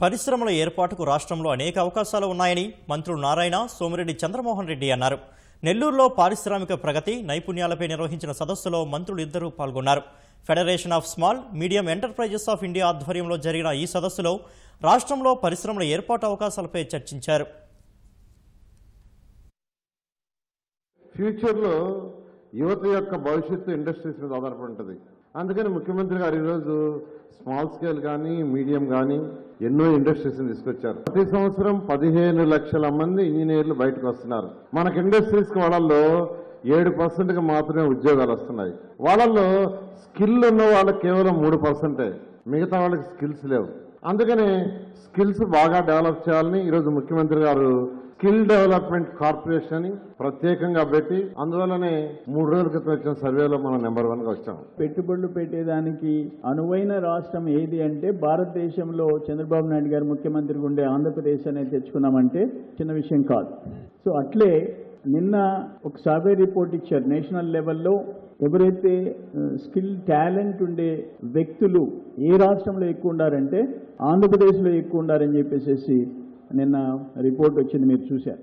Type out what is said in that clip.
పరిశ్రమల ఏర్పాటుకు రాష్ట్రంలో అనేక అవకాశాలు ఉన్నాయని మంత్రులు నారాయణ, సోమిరెడ్డి చంద్రమోహన్ రెడ్డి అన్నారు. నెల్లూరులో పారిశ్రామిక ప్రగతి, నైపుణ్యాలపై నిర్వహించిన సదస్సులో మంత్రులు ఇద్దరూ పాల్గొన్నారు. Federation of small, medium enterprises of India ఆధ్వర్యంలో జరిగిన ఈ సదస్సులో రాష్ట్రంలో పరిశ్రమల ఏర్పాటు అవకాశాలపై చర్చించారు. ఫ్యూచర్లో యువత యొక్క భవిష్యత్తు ఇండస్ట్రీస్ మీద ఆధారపడి ఉంటుంది. అందుకని ముఖ్యమంత్రి గారు ఈరోజు స్మాల్ స్కేల్ కానీ మీడియం కానీ ఎన్నో ఇండస్ట్రీస్ని తీసుకొచ్చారు. ప్రతి సంవత్సరం 15 లక్షల మంది ఇంజనీర్లు బయటకు వస్తున్నారు. మనకి ఇండస్ట్రీస్కి వాళ్ళల్లో 7% మాత్రమే ఉద్యోగాలు వస్తున్నాయి. వాళ్ళల్లో స్కిల్ ఉన్న వాళ్ళకి కేవలం 3%, మిగతా వాళ్ళకి స్కిల్స్ లేవు. అందుకని స్కిల్స్ బాగా డెవలప్ చేయాలని ఈరోజు ముఖ్యమంత్రి గారు స్కిల్ డెవలప్మెంట్ కార్పొరేషన్ అని ప్రత్యేకంగా పెట్టి, అందువల్లనే 3 రోజుల క్రితం వచ్చిన సర్వేలో మనం నెంబర్ 1 గా వచ్చాం. పెట్టుబడులు పెట్టేదానికి అనువైన రాష్ట్రం ఏది అంటే భారతదేశంలో చంద్రబాబు నాయుడు గారు ముఖ్యమంత్రిగా ఉండే ఆంధ్రప్రదేశ్ అనేది తెచ్చుకున్నామంటే చిన్న విషయం కాదు. సో అట్లే నిన్న ఒక సర్వే రిపోర్ట్ ఇచ్చారు. నేషనల్ లెవెల్లో ఎవరైతే స్కిల్ టాలెంట్ ఉండే వ్యక్తులు ఏ రాష్ట్రంలో ఎక్కువ ఉండారంటే ఆంధ్రప్రదేశ్లో ఎక్కువ ఉండారని చెప్పేసి నిన్న రిపోర్ట్ వచ్చింది, మీరు చూశారు.